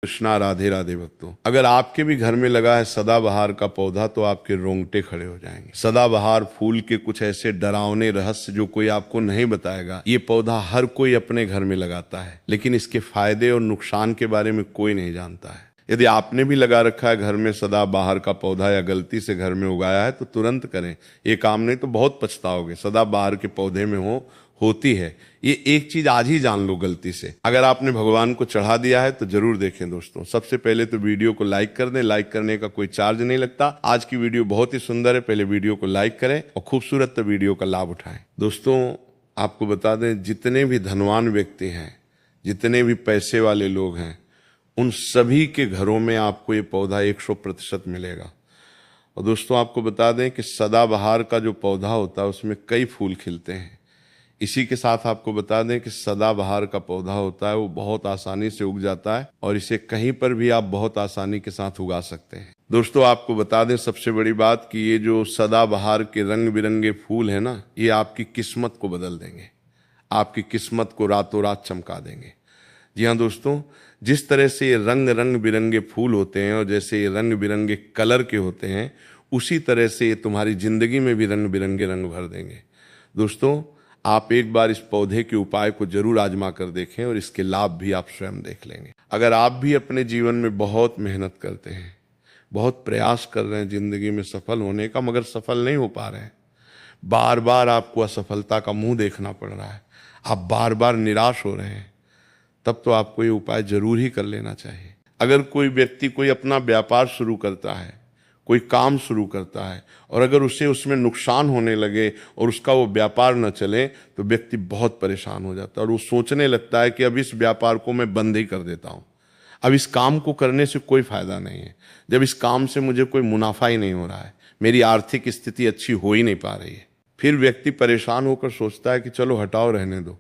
कृष्णा राधे राधे भक्तों, अगर आपके भी घर में लगा है सदाबहार का पौधा तो आपके रोंगटे खड़े हो जाएंगे। सदाबहार फूल के कुछ ऐसे डरावने रहस्य जो कोई आपको नहीं बताएगा। ये पौधा हर कोई अपने घर में लगाता है, लेकिन इसके फायदे और नुकसान के बारे में कोई नहीं जानता है। यदि आपने भी लगा रखा है घर में सदाबहार का पौधा या गलती से घर में उगाया है तो तुरंत करें ये काम, नहीं तो बहुत पछताओगे। सदाबहार के पौधे में होती है ये एक चीज, आज ही जान लो गलती से। अगर आपने भगवान को चढ़ा दिया है तो जरूर देखें दोस्तों। सबसे पहले तो वीडियो को लाइक कर दें, लाइक करने का कोई चार्ज नहीं लगता। आज की वीडियो बहुत ही सुंदर है, पहले वीडियो को लाइक करें और खूबसूरत तो वीडियो का लाभ उठाएं। दोस्तों आपको बता दें, जितने भी धनवान व्यक्ति हैं, जितने भी पैसे वाले लोग हैं, उन सभी के घरों में आपको ये पौधा 100% मिलेगा। और दोस्तों आपको बता दें कि सदाबहार का जो पौधा होता है उसमें कई फूल खिलते हैं। इसी के साथ आपको बता दें कि सदाबहार का पौधा होता है वो बहुत आसानी से उग जाता है और इसे कहीं पर भी आप बहुत आसानी के साथ उगा सकते हैं। दोस्तों आपको बता दें सबसे बड़ी बात कि ये जो सदाबहार के रंग बिरंगे फूल है ना, ये आपकी किस्मत को बदल देंगे, आपकी किस्मत को रातों रात चमका देंगे। जी हाँ दोस्तों, जिस तरह से ये रंग बिरंगे फूल होते हैं और जैसे ये रंग बिरंगे कलर के होते हैं, उसी तरह से ये तुम्हारी जिंदगी में भी रंग बिरंगे रंग भर देंगे। दोस्तों आप एक बार इस पौधे के उपाय को जरूर आजमा कर देखें और इसके लाभ भी आप स्वयं देख लेंगे। अगर आप भी अपने जीवन में बहुत मेहनत करते हैं, बहुत प्रयास कर रहे हैं जिंदगी में सफल होने का, मगर सफल नहीं हो पा रहे हैं, बार बार आपको असफलता का मुंह देखना पड़ रहा है, आप बार बार निराश हो रहे हैं, तब तो आपको ये उपाय जरूर ही कर लेना चाहिए। अगर कोई व्यक्ति कोई अपना व्यापार शुरू करता है, कोई काम शुरू करता है और अगर उसे उसमें नुकसान होने लगे और उसका वो व्यापार न चले तो व्यक्ति बहुत परेशान हो जाता है और वो सोचने लगता है कि अब इस व्यापार को मैं बंद ही कर देता हूँ, अब इस काम को करने से कोई फायदा नहीं है, जब इस काम से मुझे कोई मुनाफा ही नहीं हो रहा है, मेरी आर्थिक स्थिति अच्छी हो ही नहीं पा रही है। फिर व्यक्ति परेशान होकर सोचता है कि चलो हटाओ, रहने दो,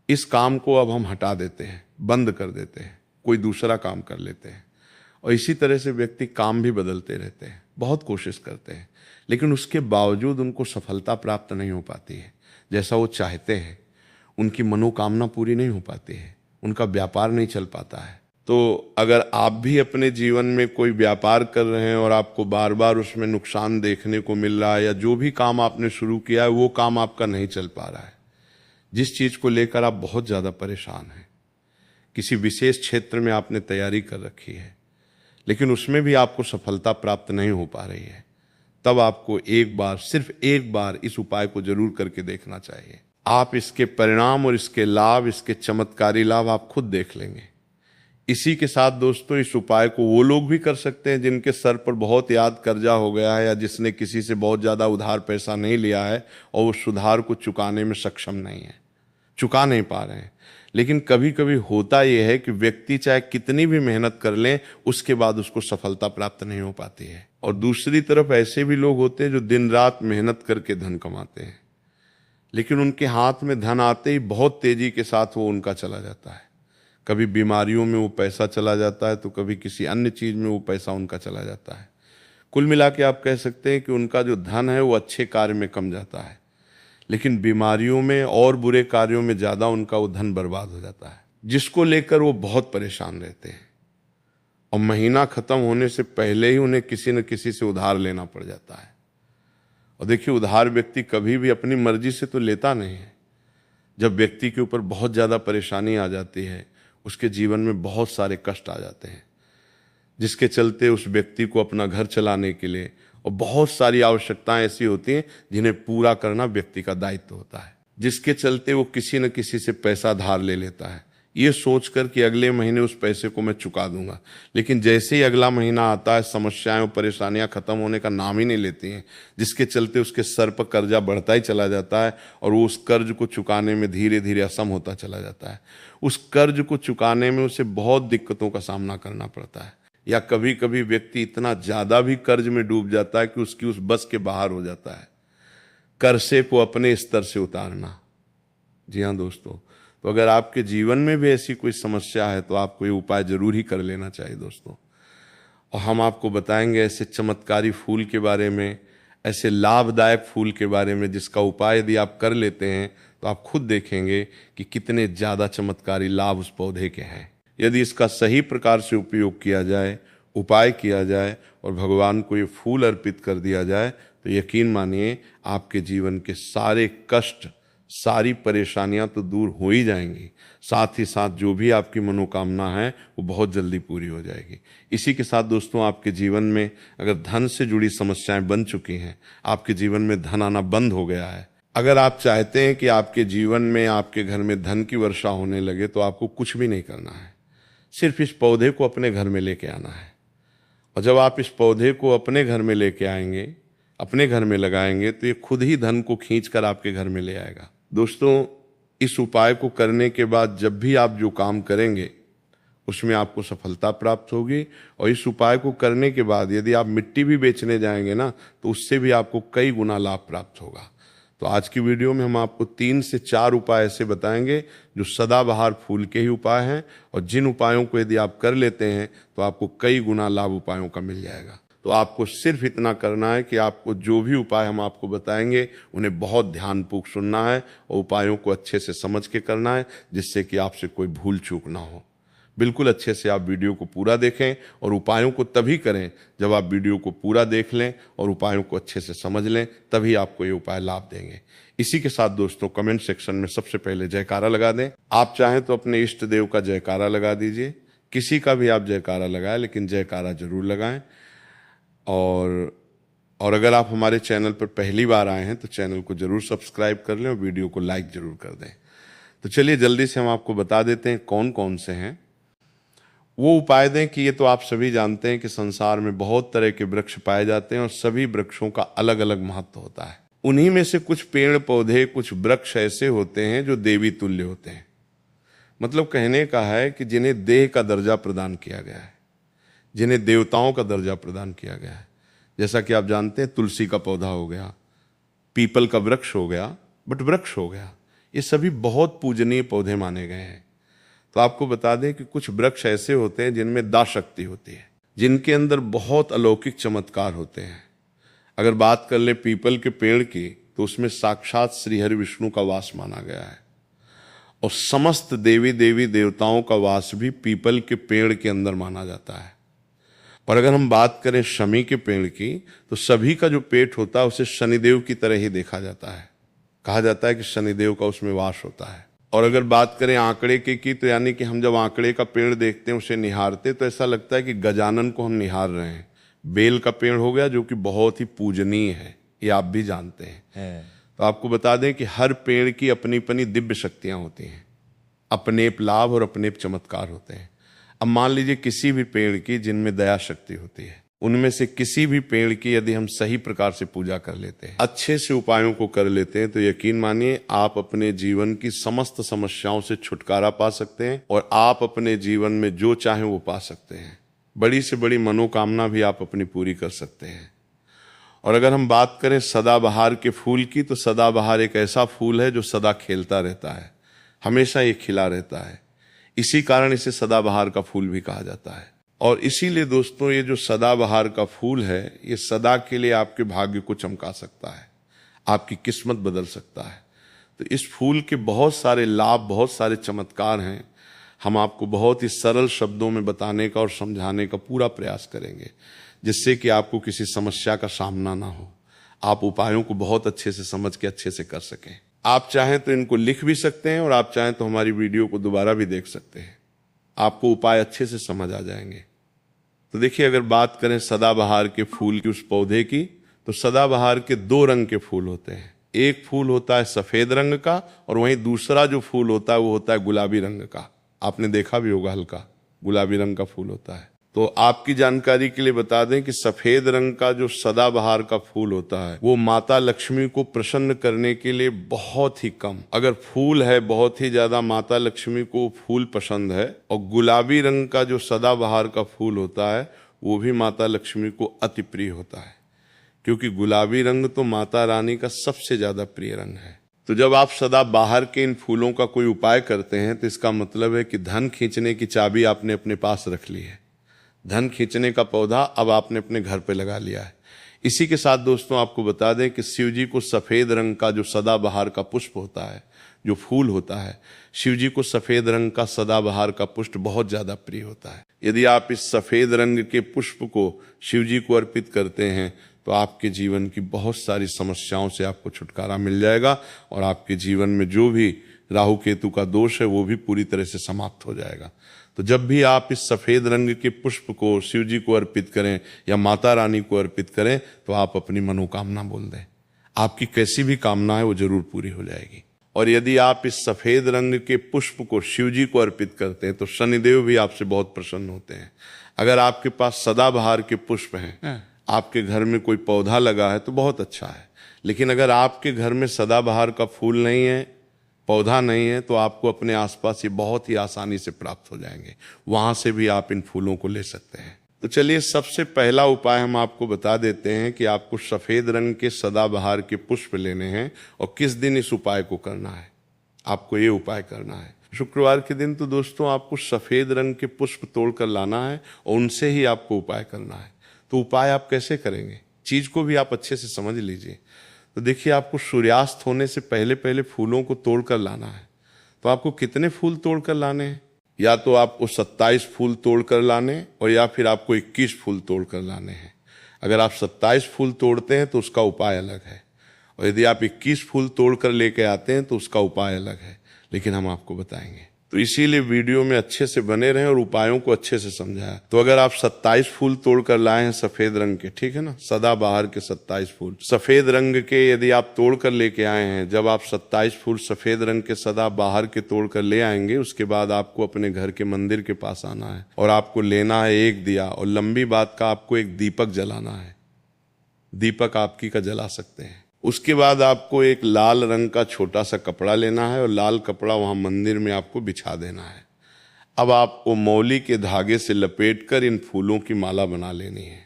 इस काम को अब हम हटा देते हैं, बंद कर देते हैं, कोई दूसरा काम कर लेते हैं। और इसी तरह से व्यक्ति काम भी बदलते रहते हैं, बहुत कोशिश करते हैं, लेकिन उसके बावजूद उनको सफलता प्राप्त नहीं हो पाती है जैसा वो चाहते हैं, उनकी मनोकामना पूरी नहीं हो पाती है, उनका व्यापार नहीं चल पाता है। तो अगर आप भी अपने जीवन में कोई व्यापार कर रहे हैं और आपको बार बार उसमें नुकसान देखने को मिल रहा है, या जो भी काम आपने शुरू किया है वो काम आपका नहीं चल पा रहा है, जिस चीज़ को लेकर आप बहुत ज़्यादा परेशान हैं, किसी विशेष क्षेत्र में आपने तैयारी कर रखी है लेकिन उसमें भी आपको सफलता प्राप्त नहीं हो पा रही है, तब आपको एक बार, सिर्फ एक बार इस उपाय को जरूर करके देखना चाहिए। आप इसके परिणाम और इसके लाभ, इसके चमत्कारी लाभ आप खुद देख लेंगे। इसी के साथ दोस्तों इस उपाय को वो लोग भी कर सकते हैं जिनके सर पर बहुत याद कर्जा हो गया है, या जिसने किसी से बहुत ज़्यादा उधार पैसा नहीं लिया है और वो सुधार को चुकाने में सक्षम नहीं है, चुका नहीं पा रहे हैं। लेकिन कभी कभी होता यह है कि व्यक्ति चाहे कितनी भी मेहनत कर ले, उसके बाद उसको सफलता प्राप्त नहीं हो पाती है। और दूसरी तरफ ऐसे भी लोग होते हैं जो दिन रात मेहनत करके धन कमाते हैं, लेकिन उनके हाथ में धन आते ही बहुत तेजी के साथ वो उनका चला जाता है। कभी बीमारियों में वो पैसा चला जाता है तो कभी किसी अन्य चीज में वो पैसा उनका चला जाता है। कुल मिला के आप कह सकते हैं कि उनका जो धन है वो अच्छे कार्य में कम जाता है, लेकिन बीमारियों में और बुरे कार्यों में ज़्यादा उनका वो धन बर्बाद हो जाता है, जिसको लेकर वो बहुत परेशान रहते हैं और महीना ख़त्म होने से पहले ही उन्हें किसी न किसी से उधार लेना पड़ जाता है। और देखिए, उधार व्यक्ति कभी भी अपनी मर्जी से तो लेता नहीं है। जब व्यक्ति के ऊपर बहुत ज़्यादा परेशानी आ जाती है, उसके जीवन में बहुत सारे कष्ट आ जाते हैं, जिसके चलते उस व्यक्ति को अपना घर चलाने के लिए और बहुत सारी आवश्यकताएं ऐसी होती हैं जिन्हें पूरा करना व्यक्ति का दायित्व होता है, जिसके चलते वो किसी न किसी से पैसा धार ले लेता है, ये सोचकर कि अगले महीने उस पैसे को मैं चुका दूंगा। लेकिन जैसे ही अगला महीना आता है, समस्याएं और परेशानियां खत्म होने का नाम ही नहीं लेती हैं, जिसके चलते उसके सर पर कर्जा बढ़ता ही चला जाता है और वो उस कर्ज को चुकाने में धीरे धीरे असम होता चला जाता है। उस कर्ज को चुकाने में उसे बहुत दिक्कतों का सामना करना पड़ता है, या कभी कभी व्यक्ति इतना ज़्यादा भी कर्ज में डूब जाता है कि उसकी उस बस के बाहर हो जाता है कर्जे को अपने स्तर से उतारना। जी हाँ दोस्तों, तो अगर आपके जीवन में भी ऐसी कोई समस्या है तो आपको ये उपाय जरूर ही कर लेना चाहिए दोस्तों। और हम आपको बताएंगे ऐसे चमत्कारी फूल के बारे में, ऐसे लाभदायक फूल के बारे में जिसका उपाय यदि आप कर लेते हैं तो आप खुद देखेंगे कि कितने ज़्यादा चमत्कारी लाभ उस पौधे के हैं। यदि इसका सही प्रकार से उपयोग किया जाए, उपाय किया जाए और भगवान को ये फूल अर्पित कर दिया जाए तो यकीन मानिए आपके जीवन के सारे कष्ट, सारी परेशानियां तो दूर हो ही जाएंगी, साथ ही साथ जो भी आपकी मनोकामना है वो बहुत जल्दी पूरी हो जाएगी। इसी के साथ दोस्तों, आपके जीवन में अगर धन से जुड़ी समस्याएं बन चुकी हैं, आपके जीवन में धन आना बंद हो गया है, अगर आप चाहते हैं कि आपके जीवन में, आपके घर में धन की वर्षा होने लगे, तो आपको कुछ भी नहीं करना है, सिर्फ इस पौधे को अपने घर में लेके आना है। और जब आप इस पौधे को अपने घर में लेके आएंगे, अपने घर में लगाएंगे, तो ये खुद ही धन को खींच कर आपके घर में ले आएगा। दोस्तों, इस उपाय को करने के बाद जब भी आप जो काम करेंगे उसमें आपको सफलता प्राप्त होगी। और इस उपाय को करने के बाद यदि आप मिट्टी भी बेचने जाएंगे ना, तो उससे भी आपको कई गुना लाभ प्राप्त होगा। तो आज की वीडियो में हम आपको 3 से 4 उपाय ऐसे बताएंगे जो सदाबहार फूल के ही उपाय हैं, और जिन उपायों को यदि आप कर लेते हैं तो आपको कई गुना लाभ उपायों का मिल जाएगा। तो आपको सिर्फ इतना करना है कि आपको जो भी उपाय हम आपको बताएंगे उन्हें बहुत ध्यानपूर्वक सुनना है और उपायों को अच्छे से समझ के करना है, जिससे कि आपसे कोई भूल चूक ना हो। बिल्कुल अच्छे से आप वीडियो को पूरा देखें और उपायों को तभी करें जब आप वीडियो को पूरा देख लें और उपायों को अच्छे से समझ लें, तभी आपको ये उपाय लाभ देंगे। इसी के साथ दोस्तों, कमेंट सेक्शन में सबसे पहले जयकारा लगा दें। आप चाहें तो अपने इष्ट देव का जयकारा लगा दीजिए, किसी का भी आप जयकारा लगाएं, लेकिन जयकारा जरूर लगाएं। और अगर आप हमारे चैनल पर पहली बार आए हैं तो चैनल को जरूर सब्सक्राइब कर लें और वीडियो को लाइक जरूर कर दें। तो चलिए जल्दी से हम आपको बता देते हैं कौन कौन से हैं वो उपाय दें कि ये तो आप सभी जानते हैं कि संसार में बहुत तरह के वृक्ष पाए जाते हैं और सभी वृक्षों का अलग अलग महत्व होता है। उन्हीं में से कुछ पेड़ पौधे, कुछ वृक्ष ऐसे होते हैं जो देवी तुल्य होते हैं। मतलब कहने का है कि जिन्हें देह का दर्जा प्रदान किया गया है, जिन्हें देवताओं का दर्जा प्रदान किया गया है। जैसा कि आप जानते हैं, तुलसी का पौधा हो गया, पीपल का वृक्ष हो गया, बट वृक्ष हो गया, ये सभी बहुत पूजनीय पौधे माने गए हैं। तो आपको बता दें कि कुछ वृक्ष ऐसे होते हैं जिनमें दा शक्ति होती है, जिनके अंदर बहुत अलौकिक चमत्कार होते हैं। अगर बात कर ले पीपल के पेड़ की, तो उसमें साक्षात श्री हरि विष्णु का वास माना गया है, और समस्त देवी देवी देवताओं का वास भी पीपल के पेड़ के अंदर माना जाता है। और अगर हम बात करें शमी के पेड़ की, तो सभी का जो पेट होता है उसे शनिदेव की तरह ही देखा जाता है। कहा जाता है कि शनिदेव का उसमें वास होता है। और अगर बात करें आंकड़े की, तो यानी कि हम जब आंकड़े का पेड़ देखते हैं, उसे निहारते, तो ऐसा लगता है कि गजानन को हम निहार रहे हैं। बेल का पेड़ हो गया जो कि बहुत ही पूजनीय है, ये आप भी जानते हैं। तो आपको बता दें कि हर पेड़ की अपनी अपनी दिव्य शक्तियां होती हैं, अपने लाभ और अपने चमत्कार होते हैं। अब मान लीजिए किसी भी पेड़ की जिनमें दया शक्ति होती है, उनमें से किसी भी पेड़ की यदि हम सही प्रकार से पूजा कर लेते हैं, अच्छे से उपायों को कर लेते हैं, तो यकीन मानिए आप अपने जीवन की समस्त समस्याओं से छुटकारा पा सकते हैं और आप अपने जीवन में जो चाहें वो पा सकते हैं। बड़ी से बड़ी मनोकामना भी आप अपनी पूरी कर सकते हैं। और अगर हम बात करें सदाबहार के फूल की, तो सदाबहार एक ऐसा फूल है जो सदा खेलता रहता है, हमेशा ये खिला रहता है। इसी कारण इसे सदाबहार का फूल भी कहा जाता है। और इसीलिए दोस्तों, ये जो सदाबहार का फूल है, ये सदा के लिए आपके भाग्य को चमका सकता है, आपकी किस्मत बदल सकता है। तो इस फूल के बहुत सारे लाभ, बहुत सारे चमत्कार हैं। हम आपको बहुत ही सरल शब्दों में बताने का और समझाने का पूरा प्रयास करेंगे, जिससे कि आपको किसी समस्या का सामना ना हो, आप उपायों को बहुत अच्छे से समझ के अच्छे से कर सकें। आप चाहें तो इनको लिख भी सकते हैं और आप चाहें तो हमारी वीडियो को दोबारा भी देख सकते हैं, आपको उपाय अच्छे से समझ आ जाएंगे। तो देखिए, अगर बात करें सदाबहार के फूल की, उस पौधे की, तो सदाबहार के 2 रंग के फूल होते हैं। एक फूल होता है सफेद रंग का, और वहीं दूसरा जो फूल होता है वो होता है गुलाबी रंग का। आपने देखा भी होगा, हल्का गुलाबी रंग का फूल होता है। तो आपकी जानकारी के लिए बता दें कि सफेद रंग का जो सदाबहार का फूल होता है, वो माता लक्ष्मी को प्रसन्न करने के लिए बहुत ही कम, अगर फूल है बहुत ही ज्यादा, माता लक्ष्मी को फूल पसंद है। और गुलाबी रंग का जो सदाबहार का फूल होता है, वो भी माता लक्ष्मी को अति प्रिय होता है, क्योंकि गुलाबी रंग तो माता रानी का सबसे ज्यादा प्रिय रंग है। तो जब आप सदाबहार के इन फूलों का कोई उपाय करते हैं, तो इसका मतलब है कि धन खींचने की चाबी आपने अपने पास रख ली है, धन खींचने का पौधा अब आपने अपने घर पे लगा लिया है। इसी के साथ दोस्तों, आपको बता दें कि शिव जी को सफेद रंग का जो सदाबहार का पुष्प होता है, जो फूल होता है, शिव जी को सफेद रंग का सदाबहार का पुष्प बहुत ज्यादा प्रिय होता है। यदि आप इस सफेद रंग के पुष्प को शिव जी को अर्पित करते हैं तो आपके जीवन की बहुत सारी समस्याओं से आपको छुटकारा मिल जाएगा और आपके जीवन में जो भी राहु केतु का दोष है वो भी पूरी तरह से समाप्त हो जाएगा। तो जब भी आप इस सफेद रंग के पुष्प को शिव जी को अर्पित करें या माता रानी को अर्पित करें तो आप अपनी मनोकामना बोल दें, आपकी कैसी भी कामना है वो जरूर पूरी हो जाएगी। और यदि आप इस सफेद रंग के पुष्प को शिव जी को अर्पित करते हैं तो शनिदेव भी आपसे बहुत प्रसन्न होते हैं। अगर आपके पास सदाबहार के पुष्प हैं, आपके घर में कोई पौधा लगा है तो बहुत अच्छा है, लेकिन अगर आपके घर में सदाबहार का फूल नहीं है, पौधा नहीं है, तो आपको अपने आसपास ये बहुत ही आसानी से प्राप्त हो जाएंगे, वहां से भी आप इन फूलों को ले सकते हैं। तो चलिए सबसे पहला उपाय हम आपको बता देते हैं कि आपको सफेद रंग के सदाबहार के पुष्प लेने हैं और किस दिन इस उपाय को करना है। आपको ये उपाय करना है शुक्रवार के दिन। तो दोस्तों आपको सफेद रंग के पुष्प तोड़कर लाना है और उनसे ही आपको उपाय करना है। तो उपाय आप कैसे करेंगे, चीज को भी आप अच्छे से समझ लीजिए। तो देखिए, आपको सूर्यास्त होने से पहले पहले फूलों को तोड़कर लाना है। तो आपको कितने फूल तोड़कर लाने हैं? या तो आपको 27 फूल तोड़कर लाने और या फिर आपको 21 फूल तोड़कर लाने हैं। अगर आप 27 फूल तोड़ते हैं तो उसका उपाय अलग है, और यदि आप 21 फूल तोड़कर लेके आते हैं तो उसका उपाय अलग है, लेकिन हम आपको बताएंगे। तो इसीलिए वीडियो में अच्छे से बने रहें और उपायों को अच्छे से समझाया। तो अगर आप 27 फूल तोड़कर लाए हैं सफेद रंग के, ठीक है ना, सदाबहार के 27 फूल सफेद रंग के यदि आप तोड़कर लेके आए हैं, जब आप 27 फूल सफेद रंग के सदाबहार के तोड़कर ले आएंगे, उसके बाद आपको अपने घर के मंदिर के पास आना है और आपको लेना है एक दिया, और लंबी बात का आपको एक दीपक जलाना है। दीपक आपकी का जला सकते हैं। उसके बाद आपको एक लाल रंग का छोटा सा कपड़ा लेना है और लाल कपड़ा वहां मंदिर में आपको बिछा देना है। अब आपको मौली के धागे से लपेटकर इन फूलों की माला बना लेनी है।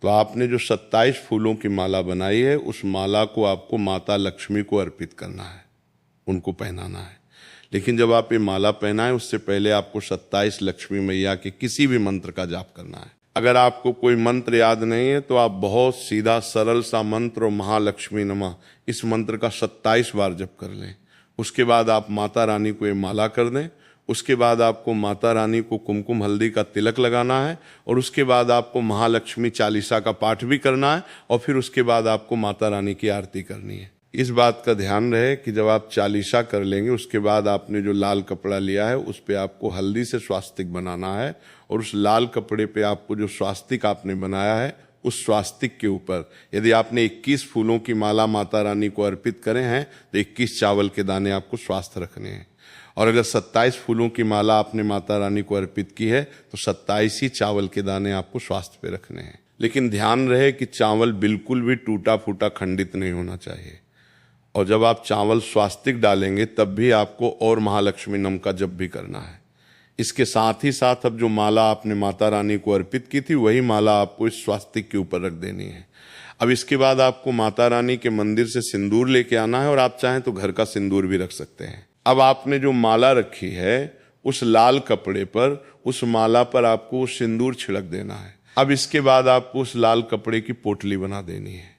तो आपने जो 27 फूलों की माला बनाई है, उस माला को आपको माता लक्ष्मी को अर्पित करना है, उनको पहनाना है। लेकिन जब आप ये माला पहनाएं उससे पहले आपको 27 लक्ष्मी मैया के किसी भी मंत्र का जाप करना है। अगर आपको कोई मंत्र याद नहीं है तो आप बहुत सीधा सरल सा मंत्र और महालक्ष्मी नमः इस मंत्र का 27 बार जप कर लें। उसके बाद आप माता रानी को ये माला कर दें। उसके बाद आपको माता रानी को कुमकुम हल्दी का तिलक लगाना है और उसके बाद आपको महालक्ष्मी चालीसा का पाठ भी करना है और फिर उसके बाद आपको माता रानी की आरती करनी है। इस बात का ध्यान रहे कि जब आप चालीसा कर लेंगे उसके बाद आपने जो लाल कपड़ा लिया है उस पे आपको हल्दी से स्वास्तिक बनाना है और उस लाल कपड़े पे आपको जो स्वास्तिक आपने बनाया है उस स्वास्तिक के ऊपर यदि आपने 21 फूलों की माला माता रानी को अर्पित करे हैं तो 21 चावल के दाने आपको स्वास्थ्य रखने हैं, और अगर 27 फूलों की माला आपने माता रानी को अर्पित की है तो 27 ही चावल के दाने आपको स्वास्थ्य पे रखने हैं। लेकिन ध्यान रहे कि चावल बिल्कुल भी टूटा फूटा खंडित नहीं होना चाहिए, और जब आप चावल स्वास्तिक डालेंगे तब भी आपको और महालक्ष्मी नम का जप भी करना है। इसके साथ ही साथ अब जो माला आपने माता रानी को अर्पित की थी वही माला आपको इस स्वास्तिक के ऊपर रख देनी है। अब इसके बाद आपको माता रानी के मंदिर से सिंदूर लेके आना है, और आप चाहें तो घर का सिंदूर भी रख सकते हैं। अब आपने जो माला रखी है उस लाल कपड़े पर, उस माला पर आपको सिंदूर छिड़क देना है। अब इसके बाद आपको उस लाल कपड़े की पोटली बना देनी है,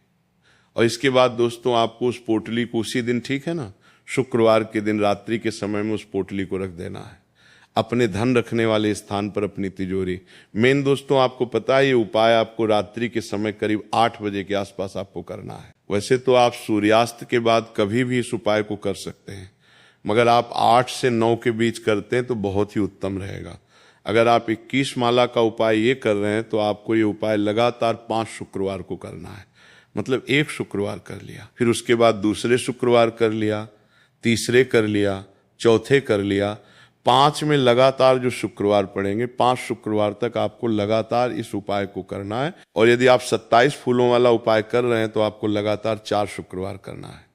और इसके बाद दोस्तों आपको उस पोटली को उसी दिन, ठीक है ना, शुक्रवार के दिन रात्रि के समय में उस पोटली को रख देना है अपने धन रखने वाले स्थान पर, अपनी तिजोरी। मेन दोस्तों आपको पता है ये उपाय आपको रात्रि के समय करीब 8 बजे के आसपास आपको करना है। वैसे तो आप सूर्यास्त के बाद कभी भी इस उपाय को कर सकते हैं, मगर आप 8 से 9 के बीच करते हैं तो बहुत ही उत्तम रहेगा। अगर आप 21 माला का उपाय ये कर रहे हैं तो आपको ये उपाय लगातार 5 शुक्रवार को करना है। मतलब एक शुक्रवार कर लिया, फिर उसके बाद दूसरे शुक्रवार कर लिया, तीसरे कर लिया, चौथे कर लिया, 5 में लगातार जो शुक्रवार पड़ेंगे 5 शुक्रवार तक आपको लगातार इस उपाय को करना है। और यदि आप 27 फूलों वाला उपाय कर रहे हैं तो आपको लगातार 4 शुक्रवार करना है।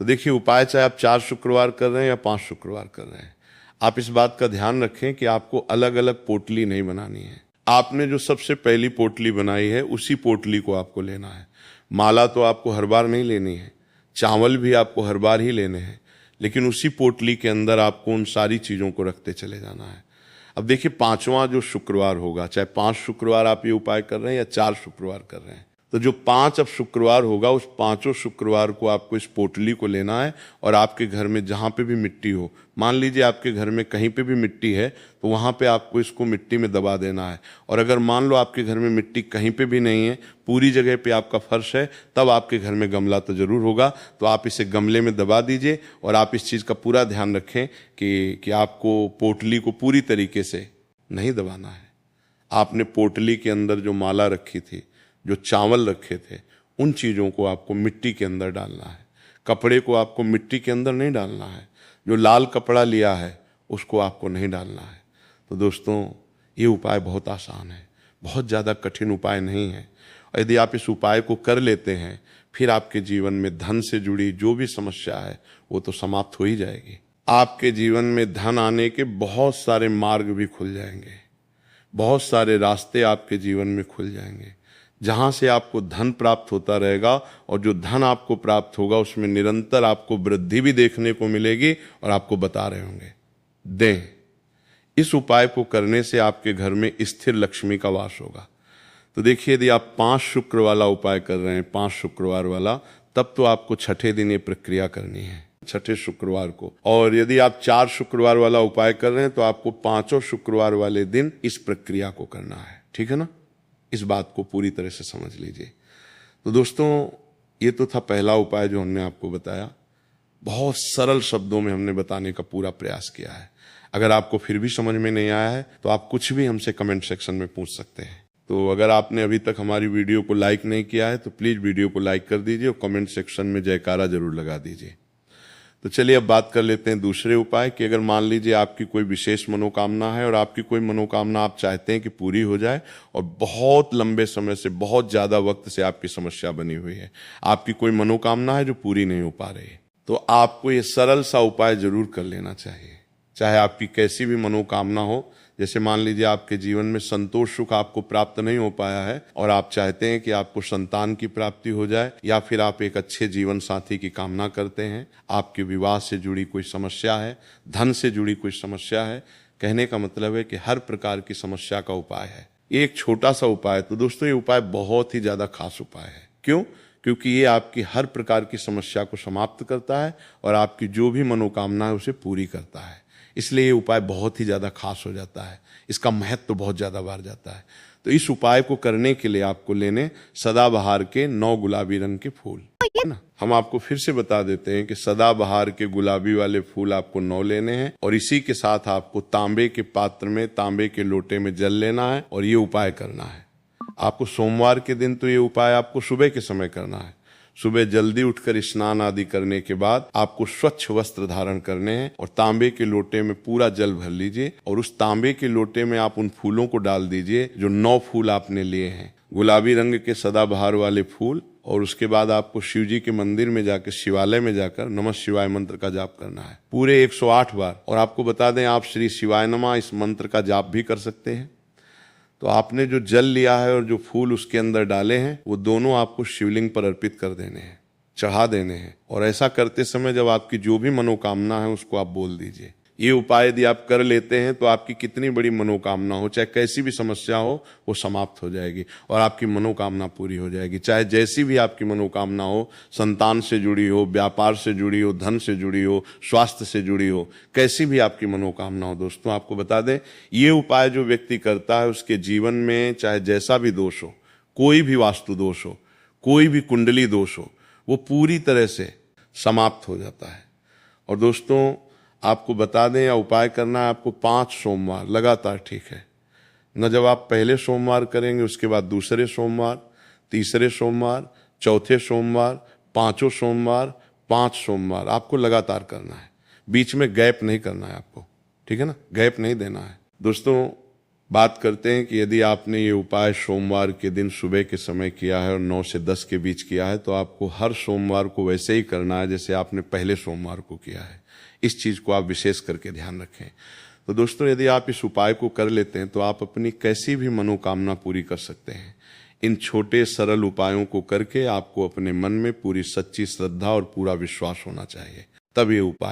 तो देखिए, उपाय चाहे आप 4 शुक्रवार कर रहे हैं या 5 शुक्रवार कर रहे हैं, आप इस बात का ध्यान रखें कि आपको अलग अलग पोटली नहीं बनानी है। आपने जो सबसे पहली पोटली बनाई है उसी पोटली को आपको लेना है। माला तो आपको हर बार नहीं लेनी है, चावल भी आपको हर बार ही लेने हैं, लेकिन उसी पोटली के अंदर आपको उन सारी चीज़ों को रखते चले जाना है। अब देखिए, 5वां जो शुक्रवार होगा, चाहे 5 शुक्रवार आप ये उपाय कर रहे हैं या 4 शुक्रवार कर रहे हैं, तो जो 5 अब शुक्रवार होगा, उस 5 शुक्रवार को आपको इस पोटली को लेना है और आपके घर में जहाँ पे भी मिट्टी हो, मान लीजिए आपके घर में कहीं पे भी मिट्टी है तो वहाँ पे आपको इसको मिट्टी में दबा देना है। और अगर मान लो आपके घर में मिट्टी कहीं पे भी नहीं है, पूरी जगह पे आपका फर्श है, तब आपके घर में गमला तो ज़रूर होगा, तो आप इसे गमले में दबा दीजिए। और आप इस चीज़ का पूरा ध्यान रखें कि आपको पोटली को पूरी तरीके से नहीं दबाना है। आपने पोटली के अंदर जो माला रखी थी, जो चावल रखे थे, उन चीज़ों को आपको मिट्टी के अंदर डालना है। कपड़े को आपको मिट्टी के अंदर नहीं डालना है। जो लाल कपड़ा लिया है उसको आपको नहीं डालना है। तो दोस्तों, ये उपाय बहुत आसान है, बहुत ज़्यादा कठिन उपाय नहीं है। और यदि आप इस उपाय को कर लेते हैं, फिर आपके जीवन में धन से जुड़ी जो भी समस्या है वो तो समाप्त हो ही जाएगी। आपके जीवन में धन आने के बहुत सारे मार्ग भी खुल जाएंगे, बहुत सारे रास्ते आपके जीवन में खुल जाएंगे, जहाँ से आपको धन प्राप्त होता रहेगा। और जो धन आपको प्राप्त होगा उसमें निरंतर आपको वृद्धि भी देखने को मिलेगी और आपको बता रहे होंगे दें। इस उपाय को करने से आपके घर में स्थिर लक्ष्मी का वास होगा। तो देखिए, यदि आप 5 शुक्र वाला उपाय कर रहे हैं, 5 शुक्रवार वाला, तब तो आपको छठे दिन ये प्रक्रिया करनी है, छठे शुक्रवार को। और यदि आप 4 शुक्रवार वाला उपाय कर रहे हैं तो आपको 5 शुक्रवार वाले दिन इस प्रक्रिया को करना है। ठीक है ना? इस बात को पूरी तरह से समझ लीजिए। तो दोस्तों, ये तो था पहला उपाय जो हमने आपको बताया। बहुत सरल शब्दों में हमने बताने का पूरा प्रयास किया है। अगर आपको फिर भी समझ में नहीं आया है तो आप कुछ भी हमसे कमेंट सेक्शन में पूछ सकते हैं। तो अगर आपने अभी तक हमारी वीडियो को लाइक नहीं किया है तो प्लीज़ वीडियो को लाइक कर दीजिए और कमेंट सेक्शन में जयकारा जरूर लगा दीजिए। तो चलिए अब बात कर लेते हैं दूसरे उपाय कि अगर मान लीजिए आपकी कोई विशेष मनोकामना है और आपकी कोई मनोकामना आप चाहते हैं कि पूरी हो जाए और बहुत लंबे समय से, बहुत ज़्यादा वक्त से आपकी समस्या बनी हुई है, आपकी कोई मनोकामना है जो पूरी नहीं हो पा रही है, तो आपको ये सरल सा उपाय जरूर कर लेना चाहिए। चाहे आपकी कैसी भी मनोकामना हो, जैसे मान लीजिए आपके जीवन में संतोष सुख आपको प्राप्त नहीं हो पाया है और आप चाहते हैं कि आपको संतान की प्राप्ति हो जाए, या फिर आप एक अच्छे जीवन साथी की कामना करते हैं, आपके विवाह से जुड़ी कोई समस्या है, धन से जुड़ी कोई समस्या है, कहने का मतलब है कि हर प्रकार की समस्या का उपाय है। ये एक छोटा सा उपाय है। तो दोस्तों, ये उपाय बहुत ही ज़्यादा खास उपाय है। क्यों? क्योंकि ये आपकी हर प्रकार की समस्या को समाप्त करता है और आपकी जो भी मनोकामना है उसे पूरी करता है। इसलिए ये उपाय बहुत ही ज़्यादा खास हो जाता है, इसका महत्व तो बहुत ज़्यादा बढ़ जाता है। तो इस उपाय को करने के लिए आपको लेने सदाबहार के 9 गुलाबी रंग के फूल, है ना। हम आपको फिर से बता देते हैं कि सदाबहार के गुलाबी वाले फूल आपको 9 लेने हैं और इसी के साथ आपको तांबे के पात्र में, तांबे के लोटे में जल लेना है और ये उपाय करना है। आपको सोमवार के दिन तो ये उपाय आपको सुबह के समय करना है। सुबह जल्दी उठकर स्नान आदि करने के बाद आपको स्वच्छ वस्त्र धारण करने हैं और तांबे के लोटे में पूरा जल भर लीजिए और उस तांबे के लोटे में आप उन फूलों को डाल दीजिए जो 9 फूल आपने लिए हैं, गुलाबी रंग के सदाबहार वाले फूल। और उसके बाद आपको शिव जी के मंदिर में जाकर, शिवालय में जाकर नमः शिवाय मंत्र का जाप करना है पूरे 108 बार। और आपको बता दें, आप श्री शिवाय नमः इस मंत्र का जाप भी कर सकते हैं। तो आपने जो जल लिया है और जो फूल उसके अंदर डाले हैं, वो दोनों आपको शिवलिंग पर अर्पित कर देने हैं, चढ़ा देने हैं। और ऐसा करते समय जब आपकी जो भी मनोकामना है उसको आप बोल दीजिए। ये उपाय यदि आप कर लेते हैं तो आपकी कितनी बड़ी मनोकामना हो, चाहे कैसी भी समस्या हो, वो समाप्त हो जाएगी और आपकी मनोकामना पूरी हो जाएगी। चाहे जैसी भी आपकी मनोकामना हो, संतान से जुड़ी हो, व्यापार से जुड़ी हो, धन से जुड़ी हो, स्वास्थ्य से जुड़ी हो, कैसी भी आपकी मनोकामना हो। दोस्तों, आपको बता दें, ये उपाय जो व्यक्ति करता है उसके जीवन में चाहे जैसा भी दोष हो, कोई भी वास्तु दोष हो, कोई भी कुंडली दोष हो, वो पूरी तरह से समाप्त हो जाता है। और दोस्तों, आपको बता दें, या उपाय करना है आपको 5 सोमवार लगातार, ठीक है न। जब आप पहले सोमवार करेंगे, उसके बाद दूसरे सोमवार, तीसरे सोमवार, चौथे सोमवार, 5 सोमवार, 5 सोमवार आपको लगातार करना है। बीच में गैप नहीं करना है आपको, ठीक है ना, गैप नहीं देना है। दोस्तों, बात करते हैं कि यदि आपने ये उपाय सोमवार के दिन सुबह के समय किया है और 9 से 10 के बीच किया है, तो आपको हर सोमवार को वैसे ही करना है जैसे आपने पहले सोमवार को किया है। इस चीज़ को आप विशेष करके ध्यान रखें। तो दोस्तों, यदि आप इस उपाय को कर लेते हैं तो आप अपनी कैसी भी मनोकामना पूरी कर सकते हैं। इन छोटे सरल उपायों को करके आपको अपने मन में पूरी सच्ची श्रद्धा और पूरा विश्वास होना चाहिए, तब ये उपाय